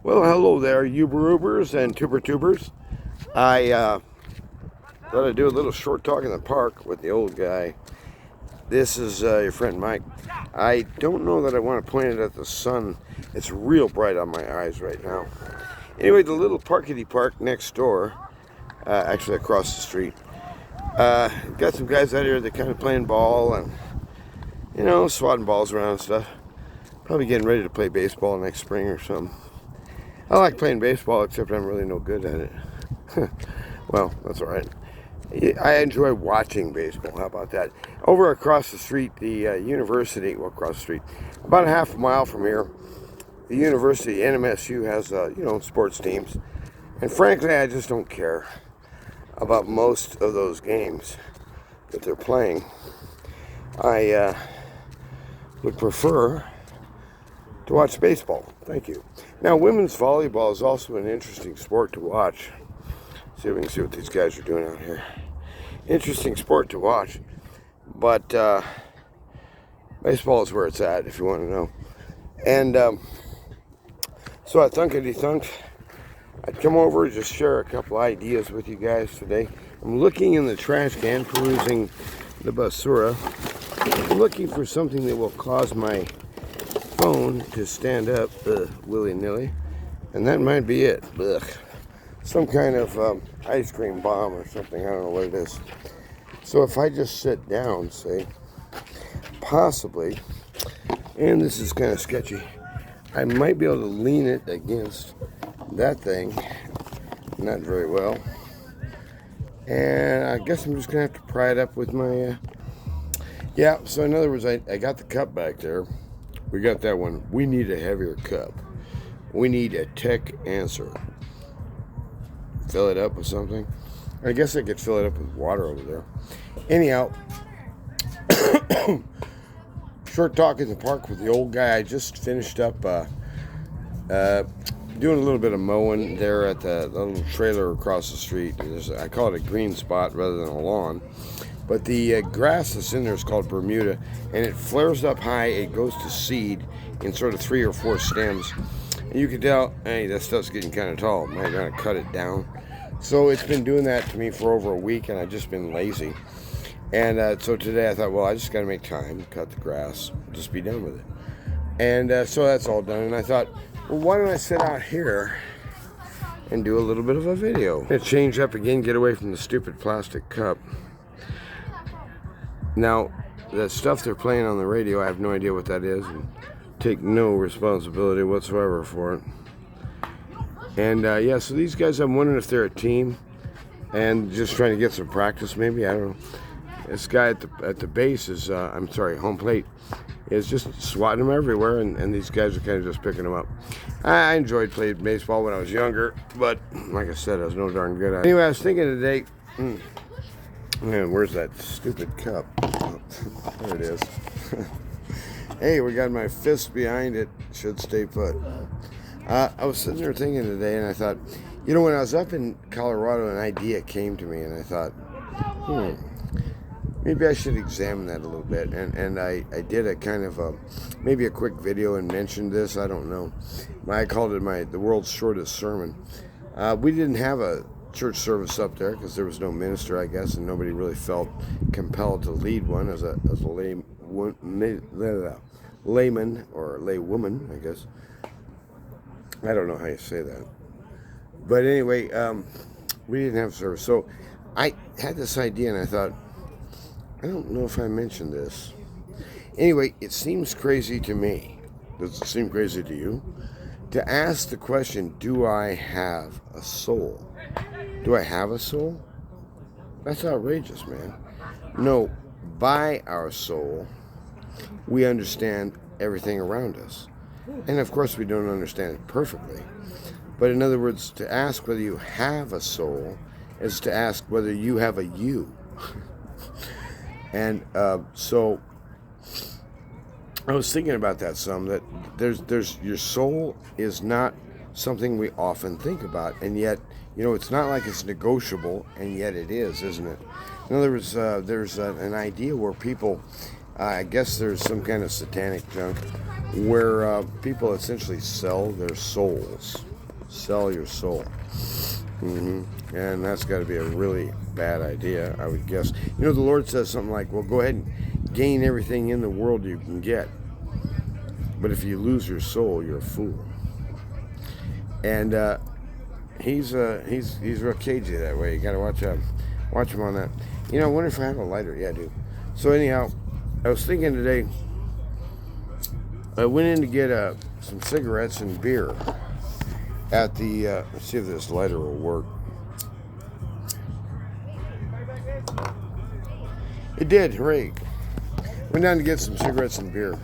Well, hello there, Uber-Ubers and Tuber-Tubers. I thought I'd do a little short talk in the park with the old guy. This is your friend Mike. I don't know that I want to point it at the sun. It's real bright on my eyes right now. Anyway, the little parkity park next door, actually across the street, got some guys out here that kind of playing ball and, you know, swatting balls around and stuff. Probably getting ready to play baseball next spring or something. I like playing baseball, except I'm really no good at it. Well, that's all right. I enjoy watching baseball. How about that? Over across the street, the university, well, across the street, about a half a mile from here, the university, NMSU, has, sports teams. And frankly, I just don't care about most of those games that they're playing. I would prefer to watch baseball. Thank you. Now, women's volleyball is also an interesting sport to watch. See if we can see what these guys are doing out here. Interesting sport to watch. But baseball is where it's at, if you want to know. And so I thunkety-thunked. I'd come over and just share a couple ideas with you guys today. I'm looking in the trash can, perusing the basura. I'm looking for something that will cause my phone to stand up willy-nilly, and that might be it. Ugh. Some kind of ice cream bomb or something. I don't know what it is. So if I just sit down, say, possibly, and this is kind of sketchy, I might be able to lean it against that thing. Not very well. And I guess I'm just going to have to pry it up with my... Yeah, so in other words, I got the cup back there. We got that one. We need a heavier cup. We need a tech answer. Fill it up with something. I guess I could fill it up with water over there. Anyhow, short talk in the park with the old guy. I just finished up doing a little bit of mowing there at the little trailer across the street. I call it a green spot rather than a lawn. But the grass that's in there is called Bermuda, and it flares up high. It goes to seed in sort of 3 or 4 stems. And you can tell, hey, that stuff's getting kind of tall. Might want to cut it down. So it's been doing that to me for over a week, and I've just been lazy. And so today I thought, well, I just got to make time, cut the grass, just be done with it. And so that's all done. And I thought, well, why don't I sit out here and do a little bit of a video? I'm going to change up again, get away from the stupid plastic cup. Now, the stuff they're playing on the radio, I have no idea what that is, and take no responsibility whatsoever for it. And yeah, so these guys, I'm wondering if they're a team and just trying to get some practice, maybe. I don't know. This guy at the base is, home plate, is just swatting them everywhere, and these guys are kind of just picking them up. I enjoyed playing baseball when I was younger, but like I said, I was no darn good at it. Anyway, I was thinking today, man, where's that stupid cup? Oh, there it is. Hey, we got my fist behind it. Should stay put. I was sitting there thinking today, and I thought, you know, when I was up in Colorado, an idea came to me, and I thought, maybe I should examine that a little bit. And I did a kind of maybe a quick video and mentioned this. I don't know. I called it the world's shortest sermon. We didn't have a church service up there because there was no minister, I guess, and nobody really felt compelled to lead one as a layman or laywoman, I guess. I don't know how you say that. But anyway, we didn't have service. So I had this idea, and I thought, I don't know if I mentioned this. Anyway, it seems crazy to me. Does it seem crazy to you? To ask the question, do I have a soul? Do I have a soul? That's outrageous, man. No, by our soul, we understand everything around us. And of course, we don't understand it perfectly. But in other words, to ask whether you have a soul is to ask whether you have a you. And so I was thinking about that some, that there's your soul is not something we often think about, and yet, you know, it's not like it's negotiable, and yet it is, isn't it? In other words, there's an idea where people I guess there's some kind of satanic junk where people essentially sell their souls. Sell your soul. And that's got to be a really bad idea, I would guess. You know, the Lord says something like, well, go ahead and gain everything in the world you can get. But if you lose your soul, you're a fool. And he's real cagey that way. You got to watch him on that. You know, I wonder if I have a lighter. Yeah, I do. So anyhow, I was thinking today, I went in to get some cigarettes and beer at the, let's see if this lighter will work. It did, hooray. Went down to get some cigarettes and beer.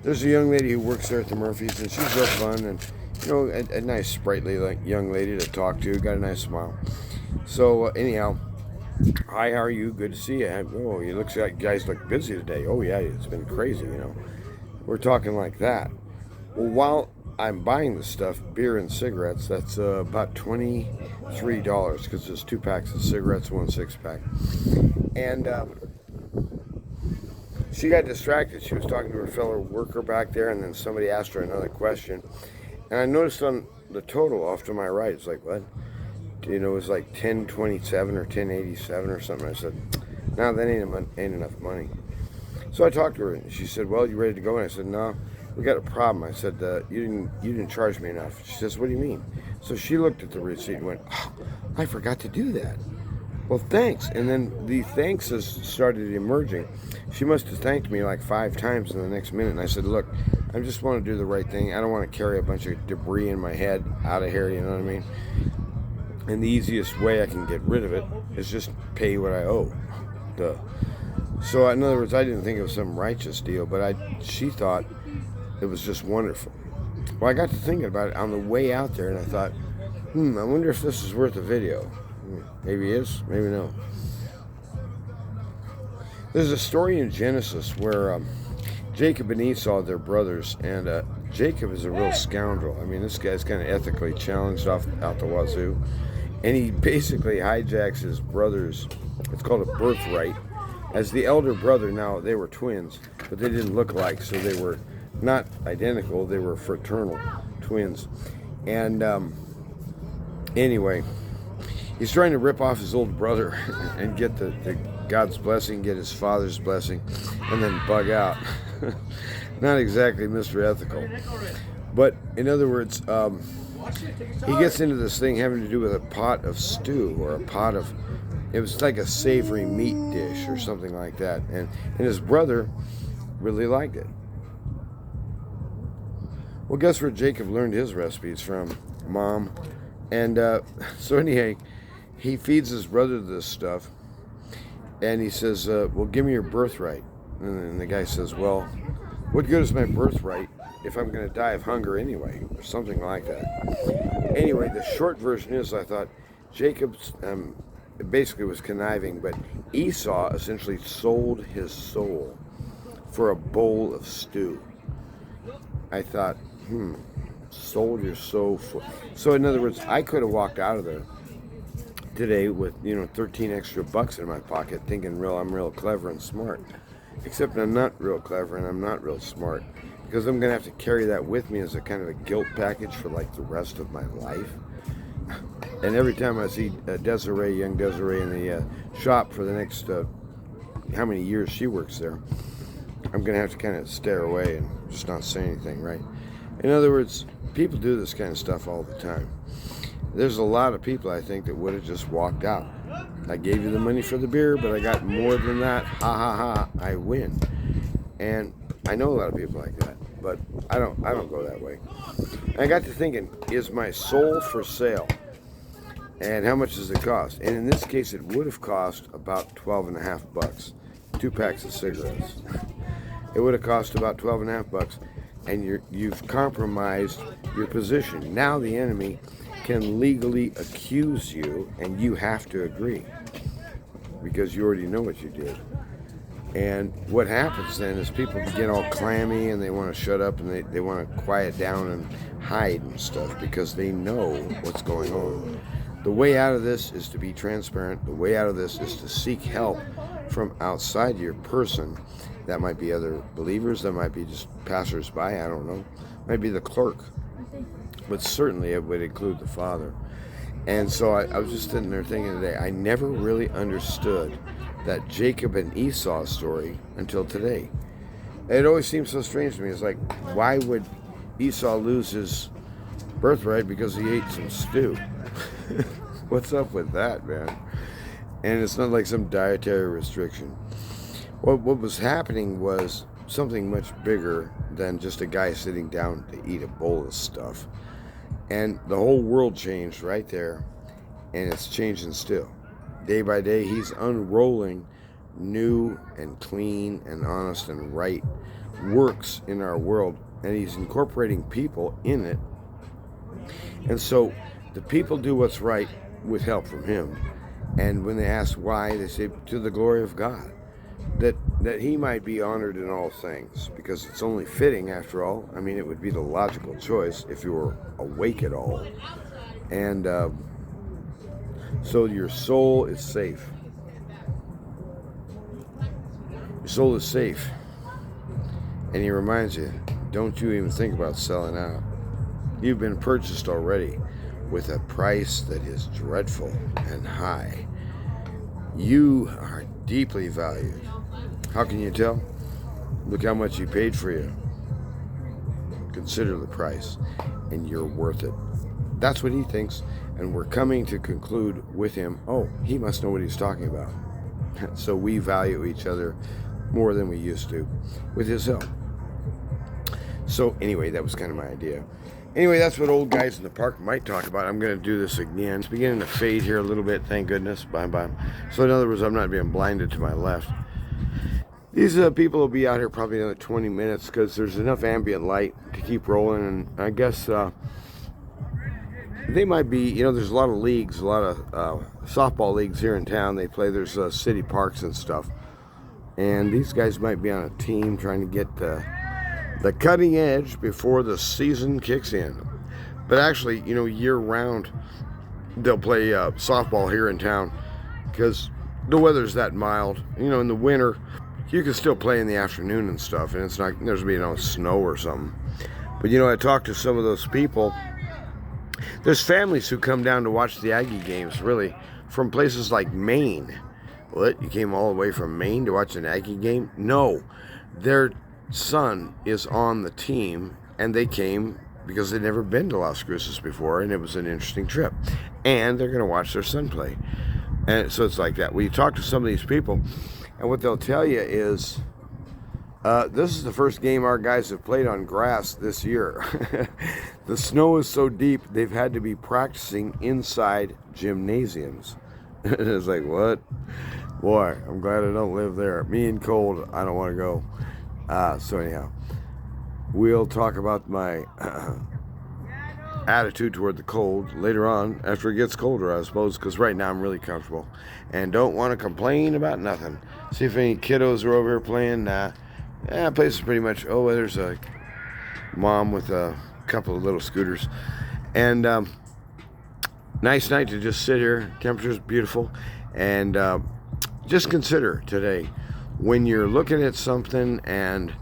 There's a young lady who works there at the Murphys, and she's real fun, and, you know, a nice, sprightly young lady to talk to, got a nice smile. So, anyhow, hi, how are you? Good to see you. Oh, you looks like you guys look busy today. Oh, yeah, it's been crazy, you know. We're talking like that. Well, while I'm buying the stuff, beer and cigarettes, that's about $23 because there's 2 packs of cigarettes, 1 6-pack. And she got distracted. She was talking to her fellow worker back there, and then somebody asked her another question. And I noticed on the total off to my right, it's like, what? You know, it was like 1027 or 1087 or something. I said, no, that ain't enough money. So I talked to her, and she said, well, you ready to go? And I said, no, we got a problem. I said, you didn't charge me enough. She says, what do you mean? So she looked at the receipt and went, oh, I forgot to do that. Well, thanks. And then the thanks started emerging. She must have thanked me like 5 times in the next minute. And I said, look, I just want to do the right thing. I don't want to carry a bunch of debris in my head out of here, you know what I mean? And the easiest way I can get rid of it is just pay what I owe. Duh. So in other words, I didn't think it was some righteous deal, but she thought it was just wonderful. Well, I got to thinking about it on the way out there, and I thought, I wonder if this is worth a video. Maybe it is, maybe no. There's a story in Genesis where Jacob and Esau, they're brothers, and Jacob is a real scoundrel. I mean, this guy's kind of ethically challenged out the wazoo, and he basically hijacks his brother's, it's called a birthright. As the elder brother, now they were twins, but they didn't look alike, so they were not identical, they were fraternal twins. And anyway, he's trying to rip off his old brother and get the God's blessing, get his father's blessing, and then bug out. Not exactly Mr. Ethical. But in other words, he gets into this thing having to do with a pot of stew or a pot of, it was like a savory meat dish or something like that. And his brother really liked it. Well, guess where Jacob learned his recipes from? Mom. And so anyway, he feeds his brother this stuff. And he says, well, give me your birthright. And then the guy says, well, what good is my birthright if I'm going to die of hunger anyway? Or something like that. Anyway, the short version is, I thought, Jacob basically was conniving, but Esau essentially sold his soul for a bowl of stew. I thought, sold your soul for... So in other words, I could have walked out of there today with, 13 extra bucks in my pocket, thinking I'm real clever and smart. Except I'm not real clever and I'm not real smart, because I'm going to have to carry that with me as a kind of a guilt package for like the rest of my life. And every time I see Desiree, young Desiree, in the shop for the next, how many years she works there, I'm going to have to kind of stare away and just not say anything, right? In other words, people do this kind of stuff all the time. There's a lot of people, I think, that would have just walked out. I gave you the money for the beer, but I got more than that. Ha ha ha, I win. And I know a lot of people like that, but I don't go that way. And I got to thinking, is my soul for sale? And how much does it cost? And in this case, it would have cost about 12.5 bucks. 2 packs of cigarettes. It would have cost about 12.5 bucks. And you've compromised your position. Now the enemy can legally accuse you, and you have to agree, because you already know what you did. And what happens then is people get all clammy and they want to shut up and they want to quiet down and hide and stuff because they know what's going on. The way out of this is to be transparent. The way out of this is to seek help from outside your person That might be other believers. That might be just passersby. I don't know. Might be the clerk. But certainly it would include the Father. And so I was just sitting there thinking today, I never really understood that Jacob and Esau story until today. It always seems so strange to me. It's like, why would Esau lose his birthright because he ate some stew? What's up with that, man? And it's not like some dietary restriction. What was happening was something much bigger than just a guy sitting down to eat a bowl of stuff. And the whole world changed right there, and it's changing still. Day by day, he's unrolling new and clean and honest and right works in our world, and he's incorporating people in it. And so the people do what's right with help from him. And when they ask why, they say, to the glory of God, that he might be honored in all things, because it's only fitting, after all. I mean, it would be the logical choice if you were awake at all. And so your soul is safe. Your soul is safe. And he reminds you, don't you even think about selling out. You've been purchased already with a price that is dreadful and high. You are deeply valued. How can you tell? Look how much he paid for you. Consider the price, and you're worth it. That's what he thinks, and we're coming to conclude with him, oh, he must know what he's talking about. So we value each other more than we used to with his help. So anyway, that was kind of my idea. Anyway, that's what old guys in the park might talk about. I'm going to do this again. It's beginning to fade here a little bit, thank goodness. Bye. So in other words, I'm not being blinded to my left. These people will be out here probably another 20 minutes because there's enough ambient light to keep rolling. And I guess they might be, there's a lot of leagues, a lot of softball leagues here in town. They play, there's city parks and stuff. And these guys might be on a team trying to get the cutting edge before the season kicks in. But actually, year round, they'll play softball here in town because the weather's that mild. In the winter, you can still play in the afternoon and stuff, and it's not, there's be no snow or something. But I talked to some of those people. There's families who come down to watch the Aggie games, really, from places like Maine. What? You came all the way from Maine to watch an Aggie game? No. Their son is on the team, and they came because they'd never been to Las Cruces before, and it was an interesting trip. And they're going to watch their son play. And so it's like that. When you talk to some of these people, and what they'll tell you is, this is the first game our guys have played on grass this year. The snow is so deep, they've had to be practicing inside gymnasiums. It's like, what? Boy, I'm glad I don't live there. Me and cold, I don't want to go. So anyhow, we'll talk about my attitude toward the cold later on, after it gets colder, I suppose, because right now I'm really comfortable and don't want to complain about nothing. See if any kiddos are over here playing. Place is pretty much, there's a mom with a couple of little scooters. And nice night to just sit here. Temperature's beautiful. And just consider today, when you're looking at something and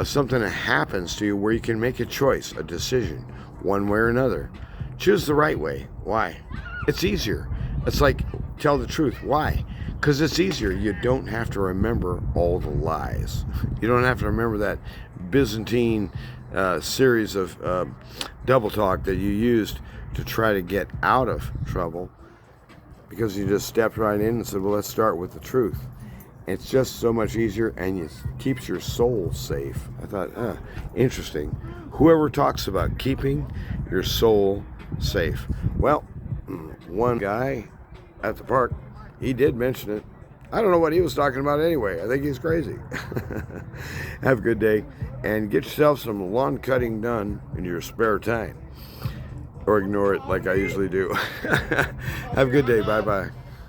something happens to you where you can make a choice, a decision, one way or another, choose the right way. Why? It's easier. It's like, tell the truth. Why? Because it's easier. You don't have to remember all the lies. You don't have to remember that Byzantine series of double talk that you used to try to get out of trouble, because you just stepped right in and said, well, let's start with the truth. It's just so much easier, and it keeps your soul safe. I thought, interesting. Whoever talks about keeping your soul safe. Well, one guy at the park, he did mention it. I don't know what he was talking about anyway. I think he's crazy. Have a good day, and get yourself some lawn cutting done in your spare time. Or ignore it like I usually do. Have a good day. Bye-bye.